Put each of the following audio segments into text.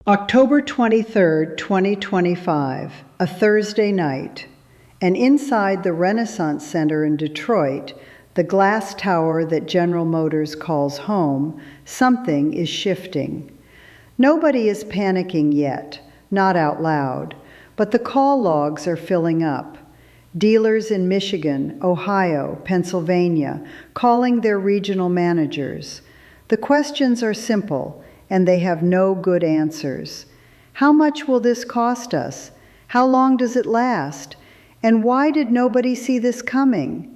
October 23rd, 2025, a Thursday night, and inside the Renaissance Center in Detroit, the glass tower that General Motors calls home, something is shifting. Nobody is panicking yet, not out loud, but the call logs are filling up. Dealers in Michigan, Ohio, Pennsylvania, calling their regional managers. The questions are simple, and they have no good answers. How much will this cost us? How long does it last? And why did nobody see this coming?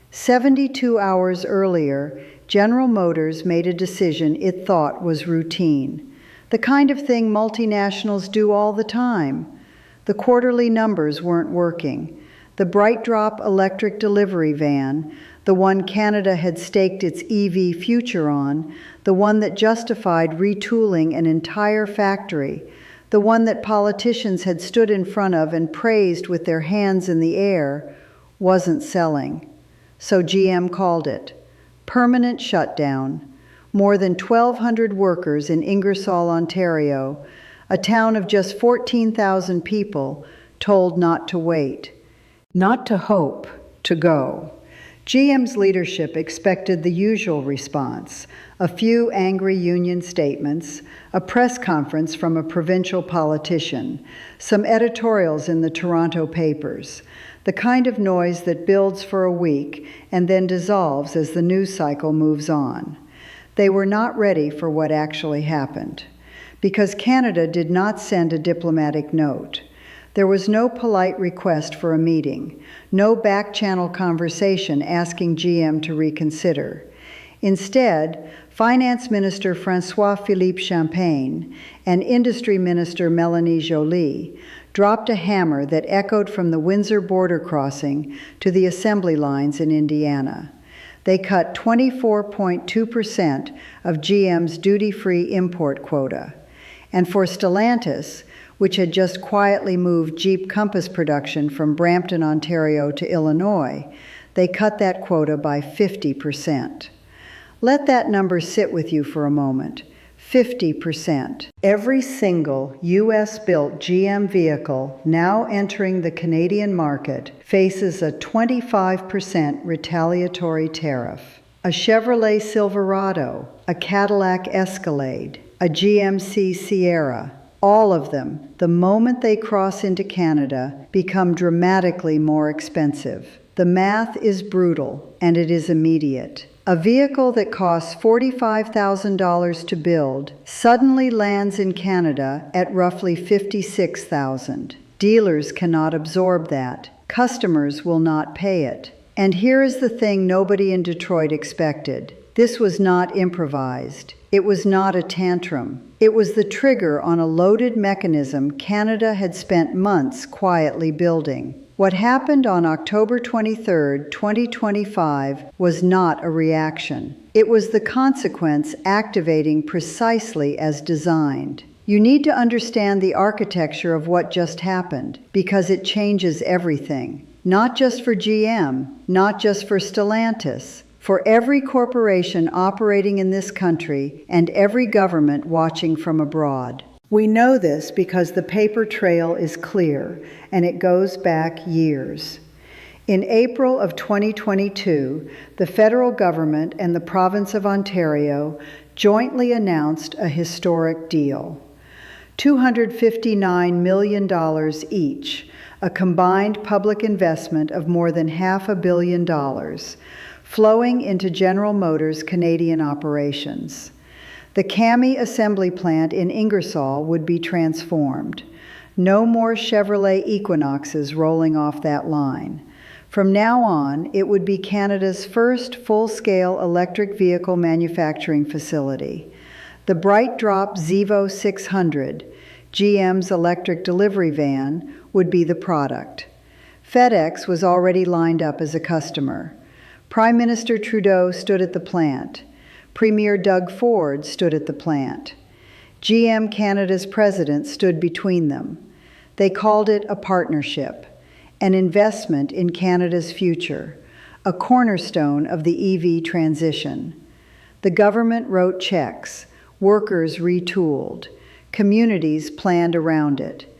72 hours earlier, General Motors made a decision it thought was routine, the kind of thing multinationals do all the time. The quarterly numbers weren't working. The BrightDrop electric delivery van, the one Canada had staked its EV future on, the one that justified retooling an entire factory, the one that politicians had stood in front of and praised with their hands in the air, wasn't selling. So GM called it permanent shutdown. More than 1,200 workers in Ingersoll, Ontario, a town of just 14,000 people, told not to wait, not to hope, to go. GM's leadership expected the usual response, a few angry union statements, a press conference from a provincial politician, some editorials in the Toronto papers, the kind of noise that builds for a week and then dissolves as the news cycle moves on. They were not ready for what actually happened, because Canada did not send a diplomatic note. There was no polite request for a meeting, no back-channel conversation asking GM to reconsider. Instead, Finance Minister François-Philippe Champagne and Industry Minister Mélanie Joly dropped a hammer that echoed from the Windsor border crossing to the assembly lines in Indiana. They cut 24.2% of GM's duty-free import quota. And for Stellantis, which had just quietly moved Jeep Compass production from Brampton, Ontario to Illinois, they cut that quota by 50%. Let that number sit with you for a moment. 50%. Every single U.S.-built GM vehicle now entering the Canadian market faces a 25% retaliatory tariff. A Chevrolet Silverado, a Cadillac Escalade, a GMC Sierra, all of them, the moment they cross into Canada, become dramatically more expensive. The math is brutal, and it is immediate. A vehicle that costs $45,000 to build suddenly lands in Canada at roughly $56,000. Dealers cannot absorb that. Customers will not pay it. And here is the thing nobody in Detroit expected. This was not improvised. It was not a tantrum. It was the trigger on a loaded mechanism Canada had spent months quietly building. What happened on October 23, 2025, was not a reaction. It was the consequence activating precisely as designed. You need to understand the architecture of what just happened, because it changes everything. Not just for GM, not just for Stellantis, for every corporation operating in this country and every government watching from abroad. We know this because the paper trail is clear, and it goes back years. In April of 2022, the federal government and the province of Ontario jointly announced a historic deal. $259 million each, a combined public investment of more than $500 million, flowing into General Motors' Canadian operations. The CAMI assembly plant in Ingersoll would be transformed. No more Chevrolet Equinoxes rolling off that line. From now on, it would be Canada's first full-scale electric vehicle manufacturing facility. The BrightDrop Zevo 600, GM's electric delivery van, would be the product. FedEx was already lined up as a customer. Prime Minister Trudeau stood at the plant. Premier Doug Ford stood at the plant. GM Canada's president stood between them. They called it a partnership, an investment in Canada's future, a cornerstone of the EV transition. The government wrote checks, workers retooled, Communities planned around it,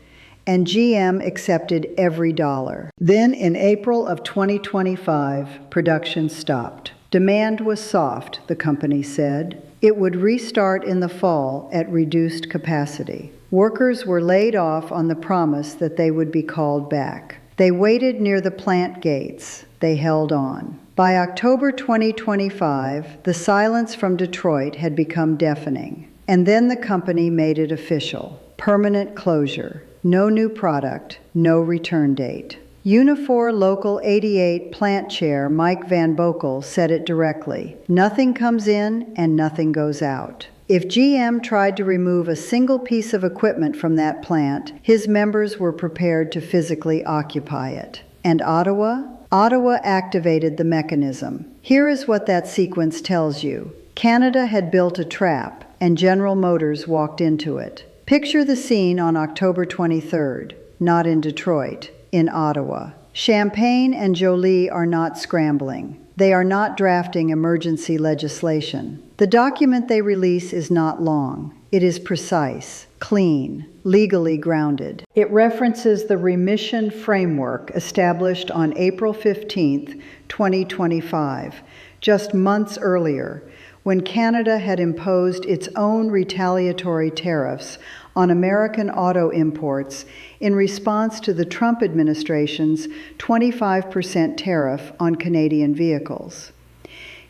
and GM accepted every dollar. Then in April of 2025, production stopped. Demand was soft, the company said. It would restart in the fall at reduced capacity. Workers were laid off on the promise that they would be called back. They waited near the plant gates. They held on. By October 2025, the silence from Detroit had become deafening. And then the company made it official. Permanent closure. No new product. No return date. Unifor Local 88 plant chair Mike Van Boekel said it directly. Nothing comes in and nothing goes out. If GM tried to remove a single piece of equipment from that plant, his members were prepared to physically occupy it. And Ottawa? Ottawa activated the mechanism. Here is what that sequence tells you. Canada had built a trap, and General Motors walked into it. Picture the scene on October 23rd, not in Detroit, in Ottawa. Champagne and Jolie are not scrambling. They are not drafting emergency legislation. The document they release is not long. It is precise, clean, legally grounded. It references the remission framework established on April 15, 2025, just months earlier, when Canada had imposed its own retaliatory tariffs on American auto imports in response to the Trump administration's 25% tariff on Canadian vehicles.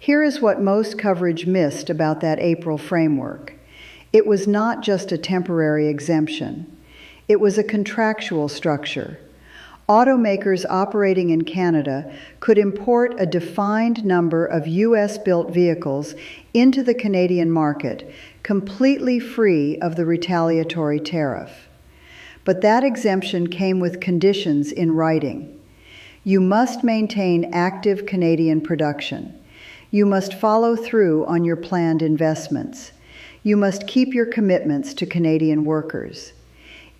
Here is what most coverage missed about that April framework. It was not just a temporary exemption. It was a contractual structure. Automakers operating in Canada could import a defined number of U.S.-built vehicles into the Canadian market, completely free of the retaliatory tariff. But that exemption came with conditions in writing. You must maintain active Canadian production. You must follow through on your planned investments. You must keep your commitments to Canadian workers.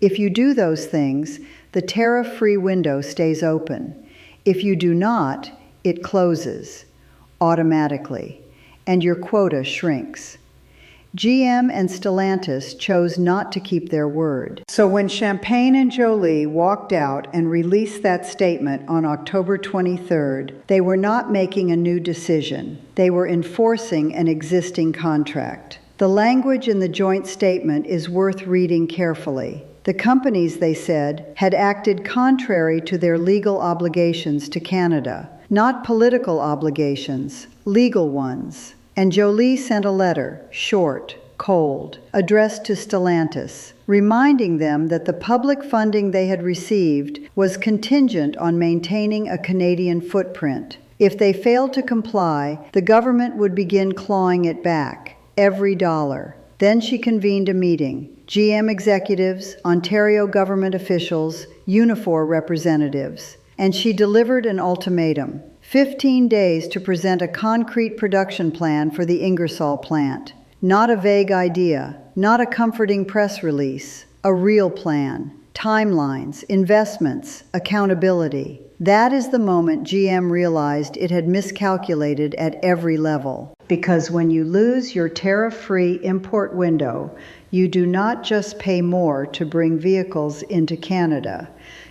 If you do those things, the tariff-free window stays open. If you do not, it closes automatically, and your quota shrinks. GM and Stellantis chose not to keep their word. So when Champagne and Jolie walked out and released that statement on October 23rd, they were not making a new decision. They were enforcing an existing contract. The language in the joint statement is worth reading carefully. The companies, they said, had acted contrary to their legal obligations to Canada, not political obligations, legal ones. And Jolie sent a letter, short, cold, addressed to Stellantis, reminding them that the public funding they had received was contingent on maintaining a Canadian footprint. If they failed to comply, the government would begin clawing it back, every dollar. Then she convened a meeting. GM executives, Ontario government officials, Unifor representatives, and she delivered an ultimatum. 15 days to present a concrete production plan for the Ingersoll plant. Not a vague idea, not a comforting press release, a real plan. Timelines, investments, accountability. That is the moment GM realized it had miscalculated at every level. Because when you lose your tariff-free import window, you do not just pay more to bring vehicles into Canada.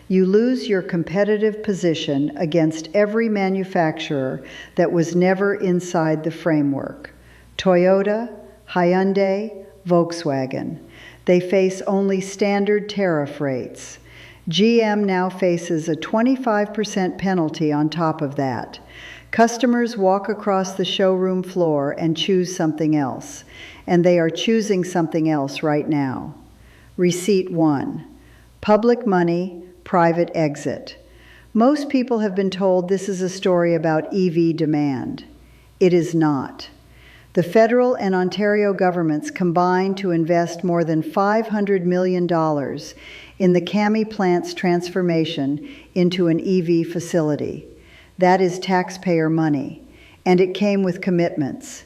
You lose your competitive position against every manufacturer that was never inside the framework. Toyota, Hyundai, Volkswagen. They face only standard tariff rates. GM now faces a 25% penalty on top of that. Customers walk across the showroom floor and choose something else, and they are choosing something else right now. Receipt 1. Public money, private exit. Most people have been told this is a story about EV demand. It is not. The federal and Ontario governments combined to invest more than $500 million in the Kami plant's transformation into an EV facility. That is taxpayer money, and it came with commitments.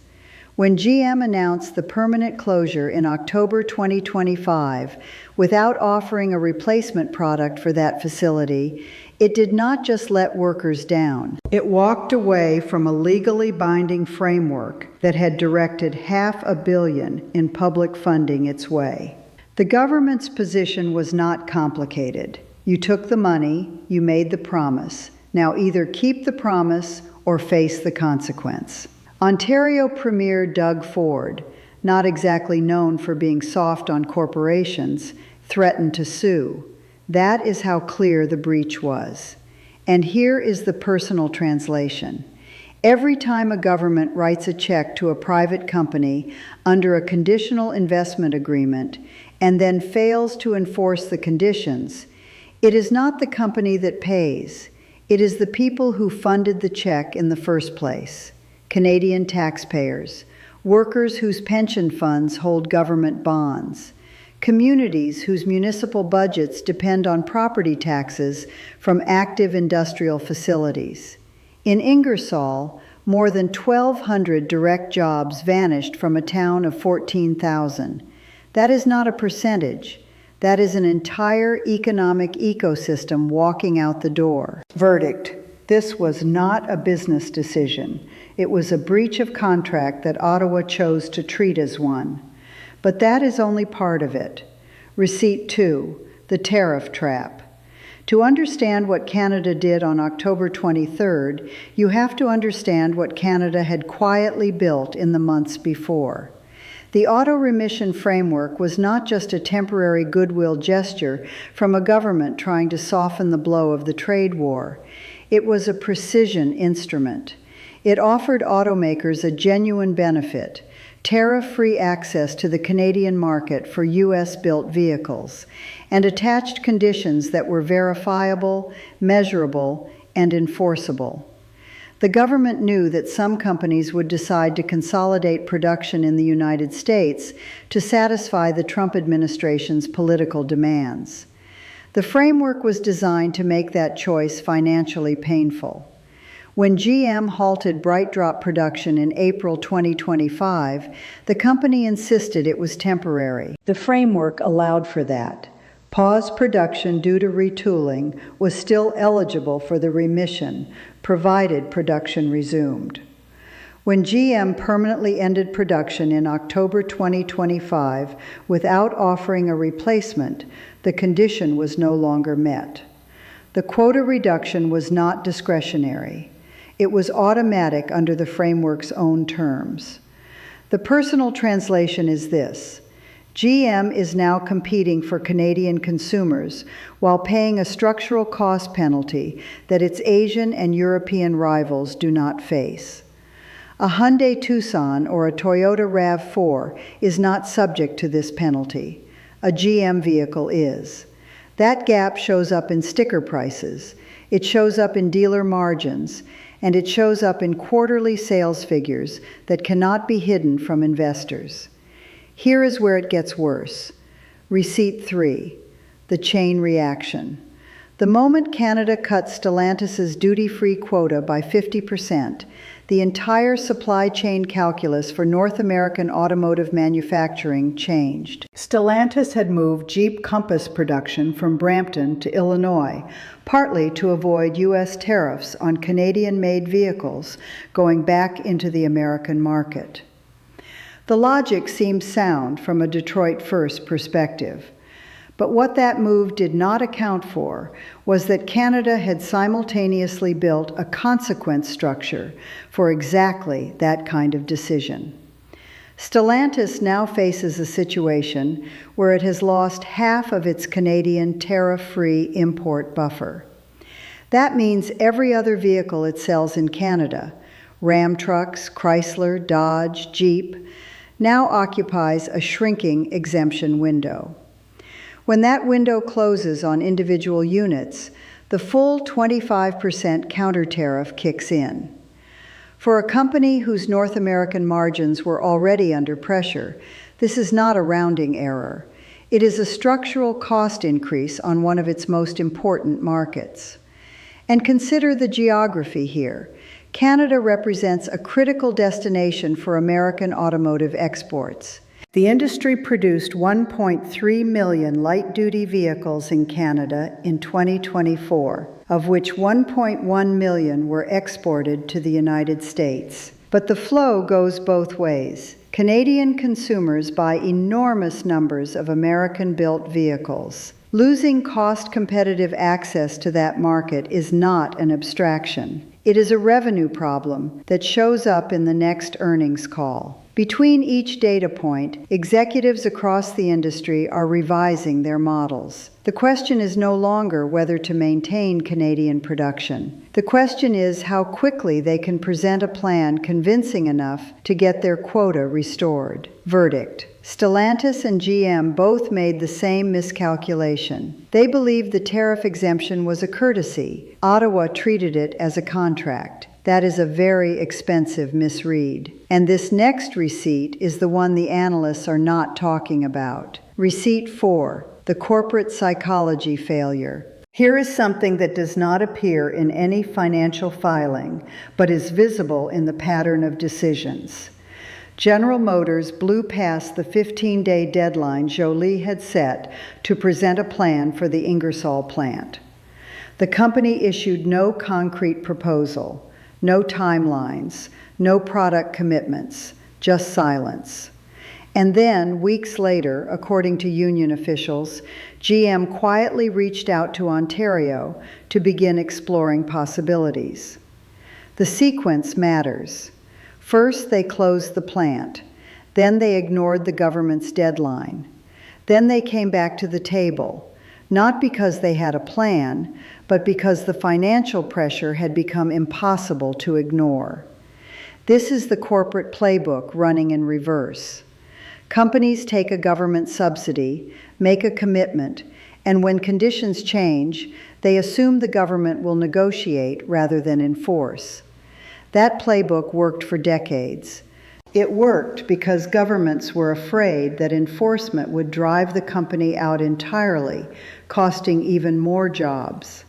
When GM announced the permanent closure in October 2025, without offering a replacement product for that facility, it did not just let workers down. It walked away from a legally binding framework that had directed $500 million in public funding its way. The government's position was not complicated. You took the money, you made the promise. Now either keep the promise or face the consequence. Ontario Premier Doug Ford, not exactly known for being soft on corporations, threatened to sue. That is how clear the breach was. And here is the personal translation. Every time a government writes a check to a private company under a conditional investment agreement and then fails to enforce the conditions, it is not the company that pays. It is the people who funded the check in the first place. Canadian taxpayers, workers whose pension funds hold government bonds, communities whose municipal budgets depend on property taxes from active industrial facilities. In Ingersoll, more than 1,200 direct jobs vanished from a town of 14,000. That is not a percentage. That is an entire economic ecosystem walking out the door. Verdict: this was not a business decision. It was a breach of contract that Ottawa chose to treat as one. But that is only part of it. Receipt 2, the tariff trap. To understand what Canada did on October 23rd, you have to understand what Canada had quietly built in the months before. The auto remission framework was not just a temporary goodwill gesture from a government trying to soften the blow of the trade war. It was a precision instrument. It offered automakers a genuine benefit, tariff-free access to the Canadian market for U.S.-built vehicles, and attached conditions that were verifiable, measurable, and enforceable. The government knew that some companies would decide to consolidate production in the United States to satisfy the Trump administration's political demands. The framework was designed to make that choice financially painful. When GM halted BrightDrop production in April 2025, the company insisted it was temporary. The framework allowed for that. Paused production due to retooling was still eligible for the remission, provided production resumed. When GM permanently ended production in October 2025 without offering a replacement, the condition was no longer met. The quota reduction was not discretionary. It was automatic under the framework's own terms. The personal translation is this: GM is now competing for Canadian consumers while paying a structural cost penalty that its Asian and European rivals do not face. A Hyundai Tucson or a Toyota RAV4 is not subject to this penalty. A GM vehicle is. That gap shows up in sticker prices, it shows up in dealer margins, and it shows up in quarterly sales figures that cannot be hidden from investors. Here is where it gets worse. Receipt 3, the chain reaction. The moment Canada cut Stellantis' duty-free quota by 50%, the entire supply chain calculus for North American automotive manufacturing changed. Stellantis had moved Jeep Compass production from Brampton to Illinois, partly to avoid U.S. tariffs on Canadian-made vehicles going back into the American market. The logic seems sound from a Detroit First perspective. But what that move did not account for was that Canada had simultaneously built a consequence structure for exactly that kind of decision. Stellantis now faces a situation where it has lost half of its Canadian tariff-free import buffer. That means every other vehicle it sells in Canada, Ram trucks, Chrysler, Dodge, Jeep, now occupies a shrinking exemption window. When that window closes on individual units, the full 25% counter tariff kicks in. For a company whose North American margins were already under pressure, this is not a rounding error. It is a structural cost increase on one of its most important markets. And consider the geography here. Canada represents a critical destination for American automotive exports. The industry produced 1.3 million light-duty vehicles in Canada in 2024, of which 1.1 million were exported to the United States. But the flow goes both ways. Canadian consumers buy enormous numbers of American-built vehicles. Losing cost-competitive access to that market is not an abstraction. It is a revenue problem that shows up in the next earnings call. Between each data point, executives across the industry are revising their models. The question is no longer whether to maintain Canadian production. The question is how quickly they can present a plan convincing enough to get their quota restored. Verdict: Stellantis and GM both made the same miscalculation. They believed the tariff exemption was a courtesy. Ottawa treated it as a contract. That is a very expensive misread. And this next receipt is the one the analysts are not talking about. Receipt 4, the corporate psychology failure. Here is something that does not appear in any financial filing, but is visible in the pattern of decisions. General Motors blew past the 15-day deadline Joly had set to present a plan for the Ingersoll plant. The company issued no concrete proposal. No timelines, no product commitments, just silence. And then, weeks later, according to union officials, GM quietly reached out to Ontario to begin exploring possibilities. The sequence matters. First, they closed the plant. Then they ignored the government's deadline. Then they came back to the table, not because they had a plan, but because the financial pressure had become impossible to ignore. This is the corporate playbook running in reverse. Companies take a government subsidy, make a commitment, and when conditions change, they assume the government will negotiate rather than enforce. That playbook worked for decades. It worked because governments were afraid that enforcement would drive the company out entirely, costing even more jobs.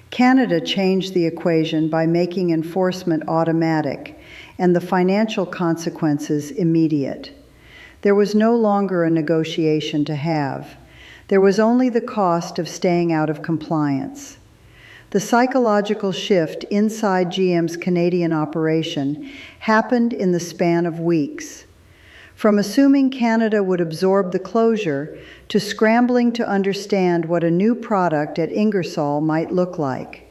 Canada changed the equation by making enforcement automatic and the financial consequences immediate. There was no longer a negotiation to have. There was only the cost of staying out of compliance. The psychological shift inside GM's Canadian operation happened in the span of weeks. From assuming Canada would absorb the closure to scrambling to understand what a new product at Ingersoll might look like.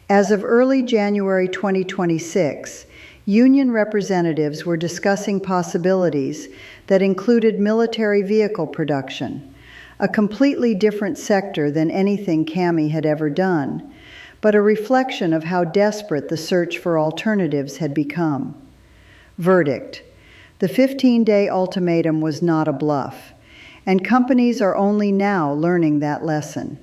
As of early January 2026, union representatives were discussing possibilities that included military vehicle production, a completely different sector than anything CAMI had ever done, but a reflection of how desperate the search for alternatives had become. Verdict: the 15-day ultimatum was not a bluff, and companies are only now learning that lesson.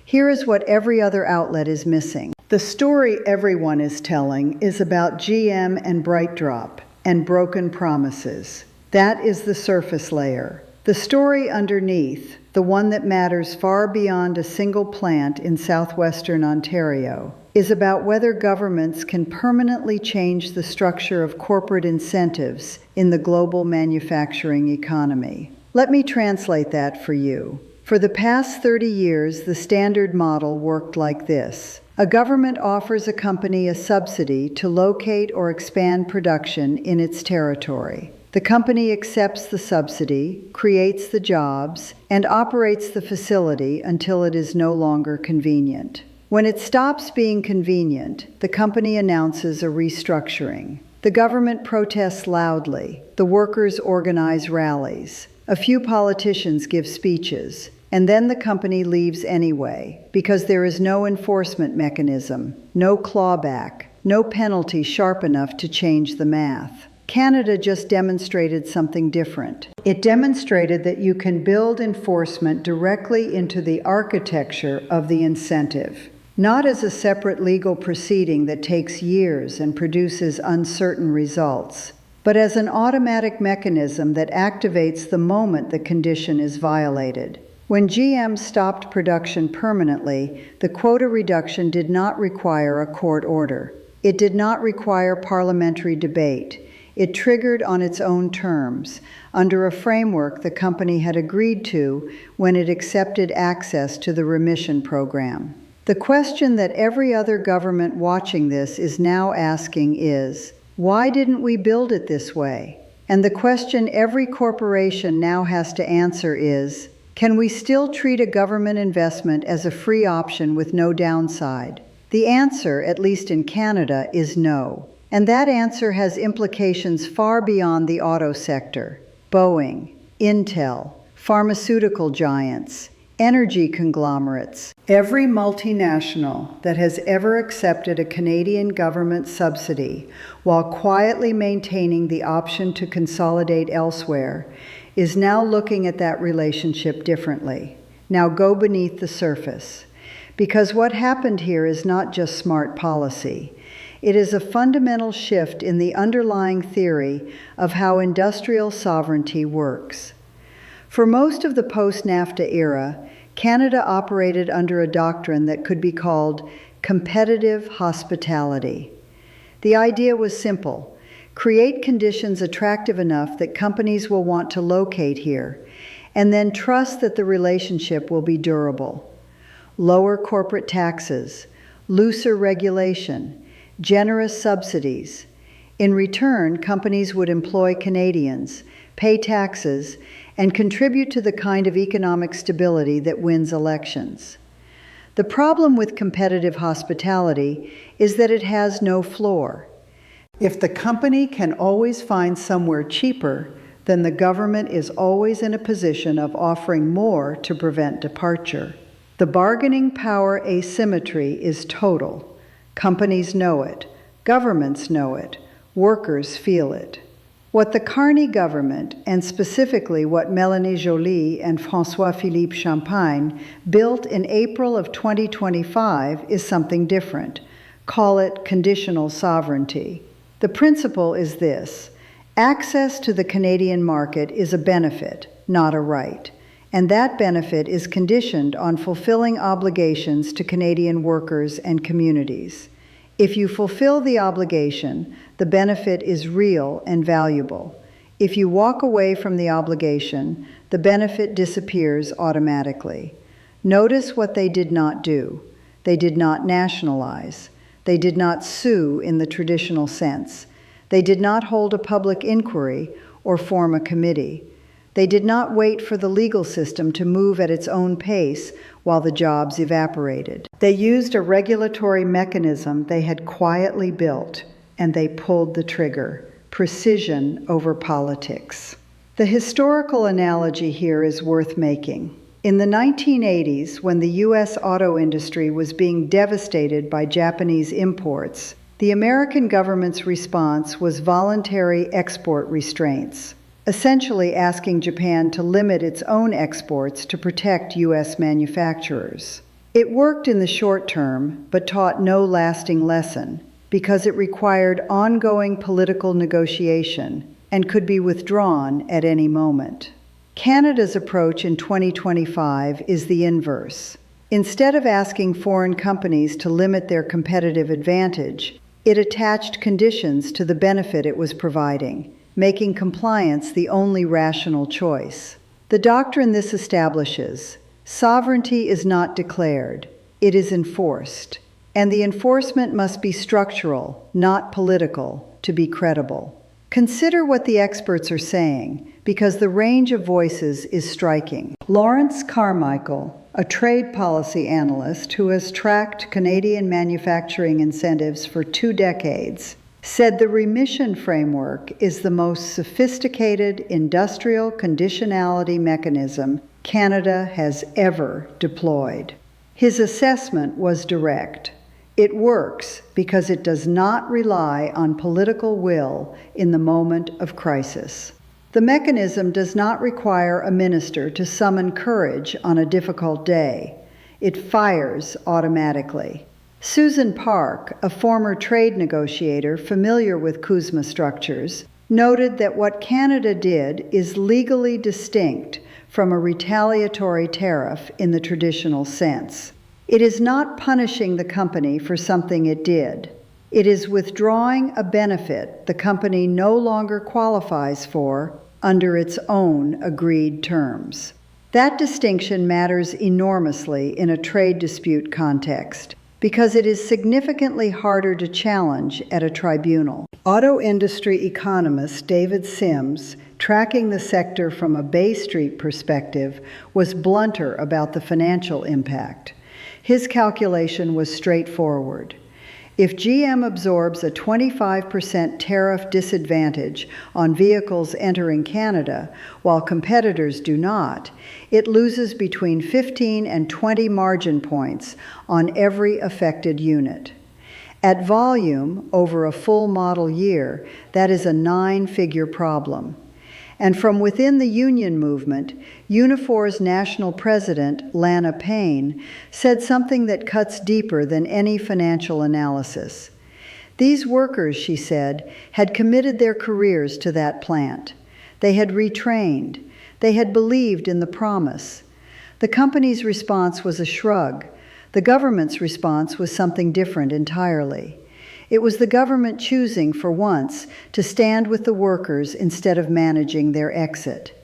Here is what every other outlet is missing. The story everyone is telling is about GM and BrightDrop and broken promises. That is the surface layer. The story underneath, the one that matters far beyond a single plant in southwestern Ontario, is about whether governments can permanently change the structure of corporate incentives in the global manufacturing economy. Let me translate that for you. For the past 30 years, the standard model worked like this. A government offers a company a subsidy to locate or expand production in its territory. The company accepts the subsidy, creates the jobs, and operates the facility until it is no longer convenient. When it stops being convenient, the company announces a restructuring. The government protests loudly. The workers organize rallies. A few politicians give speeches. And then the company leaves anyway, because there is no enforcement mechanism, no clawback, no penalty sharp enough to change the math. Canada just demonstrated something different. It demonstrated that you can build enforcement directly into the architecture of the incentive, not as a separate legal proceeding that takes years and produces uncertain results, but as an automatic mechanism that activates the moment the condition is violated. When GM stopped production permanently, the quota reduction did not require a court order. It did not require parliamentary debate. It triggered on its own terms, under a framework the company had agreed to when it accepted access to the remission program. The question that every other government watching this is now asking is, why didn't we build it this way? And the question every corporation now has to answer is, can we still treat a government investment as a free option with no downside? The answer, at least in Canada, is no. And that answer has implications far beyond the auto sector. Boeing, Intel, pharmaceutical giants, energy conglomerates. Every multinational that has ever accepted a Canadian government subsidy while quietly maintaining the option to consolidate elsewhere is now looking at that relationship differently. Now go beneath the surface. Because what happened here is not just smart policy. It is a fundamental shift in the underlying theory of how industrial sovereignty works. For most of the post-NAFTA era, Canada operated under a doctrine that could be called competitive hospitality. The idea was simple: create conditions attractive enough that companies will want to locate here, and then trust that the relationship will be durable. Lower corporate taxes, looser regulation, generous subsidies. In return, companies would employ Canadians, pay taxes, and contribute to the kind of economic stability that wins elections. The problem with competitive hospitality is that it has no floor. If the company can always find somewhere cheaper, then the government is always in a position of offering more to prevent departure. The bargaining power asymmetry is total. Companies know it, governments know it, workers feel it. What the Carney government, and specifically what Mélanie Joly and François-Philippe Champagne built in April of 2025 is something different. Call it conditional sovereignty. The principle is this: access to the Canadian market is a benefit, not a right. And that benefit is conditioned on fulfilling obligations to Canadian workers and communities. If you fulfill the obligation, the benefit is real and valuable. If you walk away from the obligation, the benefit disappears automatically. Notice what they did not do. They did not nationalize. They did not sue in the traditional sense. They did not hold a public inquiry or form a committee. They did not wait for the legal system to move at its own pace while the jobs evaporated. They used a regulatory mechanism they had quietly built, and they pulled the trigger. Precision over politics. The historical analogy here is worth making. In the 1980s, when the U.S. auto industry was being devastated by Japanese imports, the American government's response was voluntary export restraints, essentially asking Japan to limit its own exports to protect U.S. manufacturers. It worked in the short term, but taught no lasting lesson, because it required ongoing political negotiation and could be withdrawn at any moment. Canada's approach in 2025 is the inverse. Instead of asking foreign companies to limit their competitive advantage, it attached conditions to the benefit it was providing, making compliance the only rational choice. The doctrine this establishes: sovereignty is not declared, it is enforced, and the enforcement must be structural, not political, to be credible. Consider what the experts are saying, because the range of voices is striking. Lawrence Carmichael, a trade policy analyst who has tracked Canadian manufacturing incentives for 2 decades, said the remission framework is the most sophisticated industrial conditionality mechanism Canada has ever deployed. His assessment was direct. It works because it does not rely on political will in the moment of crisis. The mechanism does not require a minister to summon courage on a difficult day. It fires automatically. Susan Park, a former trade negotiator familiar with CUSMA structures, noted that what Canada did is legally distinct from a retaliatory tariff in the traditional sense. It is not punishing the company for something it did. It is withdrawing a benefit the company no longer qualifies for under its own agreed terms. That distinction matters enormously in a trade dispute context, because it is significantly harder to challenge at a tribunal. Auto industry economist David Sims, tracking the sector from a Bay Street perspective, was blunter about the financial impact. His calculation was straightforward. If GM absorbs a 25% tariff disadvantage on vehicles entering Canada, while competitors do not, it loses between 15 and 20 margin points on every affected unit. At volume, over a full model year, that is a 9-figure problem. And from within the union movement, Unifor's national president, Lana Payne, said something that cuts deeper than any financial analysis. These workers, she said, had committed their careers to that plant. They had retrained. They had believed in the promise. The company's response was a shrug. The government's response was something different entirely. It was the government choosing, for once, to stand with the workers instead of managing their exit.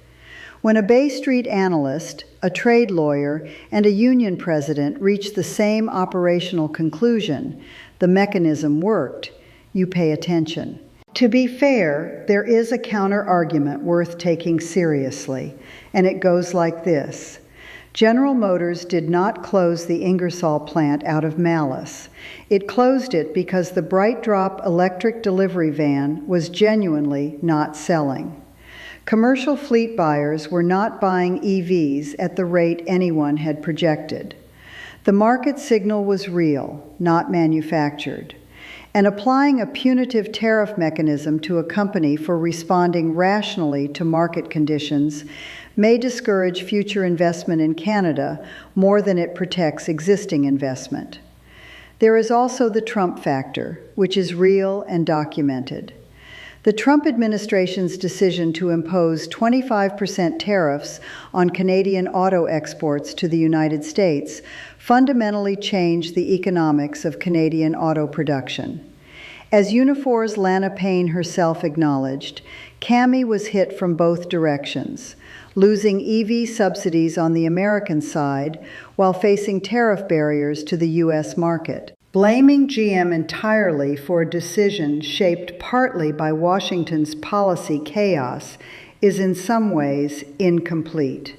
When a Bay Street analyst, a trade lawyer, and a union president reached the same operational conclusion, the mechanism worked, you pay attention. To be fair, there is a counter-argument worth taking seriously, and it goes like this. General Motors did not close the Ingersoll plant out of malice. It closed it because the BrightDrop electric delivery van was genuinely not selling. Commercial fleet buyers were not buying EVs at the rate anyone had projected. The market signal was real, not manufactured. And applying a punitive tariff mechanism to a company for responding rationally to market conditions may discourage future investment in Canada more than it protects existing investment. There is also the Trump factor, which is real and documented. The Trump administration's decision to impose 25% tariffs on Canadian auto exports to the United States fundamentally changed the economics of Canadian auto production. As Unifor's Lana Payne herself acknowledged, CAMI was hit from both directions, losing EV subsidies on the American side while facing tariff barriers to the U.S. market. Blaming GM entirely for a decision shaped partly by Washington's policy chaos is in some ways incomplete.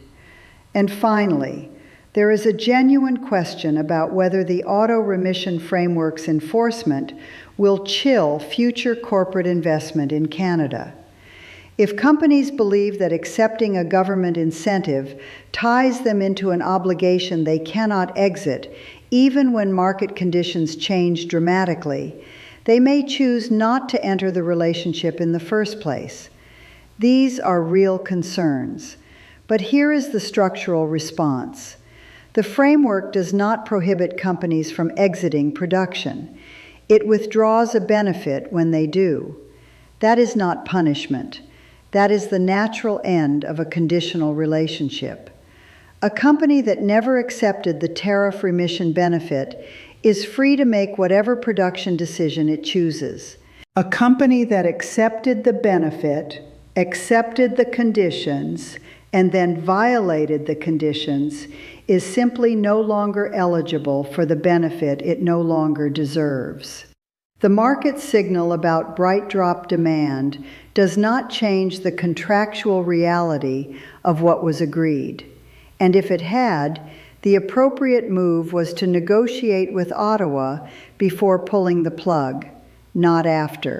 And finally, there is a genuine question about whether the auto remission framework's enforcement will chill future corporate investment in Canada. If companies believe that accepting a government incentive ties them into an obligation they cannot exit, even when market conditions change dramatically, they may choose not to enter the relationship in the first place. These are real concerns. But here is the structural response. The framework does not prohibit companies from exiting production. It withdraws a benefit when they do. That is not punishment. That is the natural end of a conditional relationship. A company that never accepted the tariff remission benefit is free to make whatever production decision it chooses. A company that accepted the benefit, accepted the conditions, and then violated the conditions is simply no longer eligible for the benefit it no longer deserves. The market signal about BrightDrop demand does not change the contractual reality of what was agreed. And if it had, the appropriate move was to negotiate with Ottawa before pulling the plug, not after.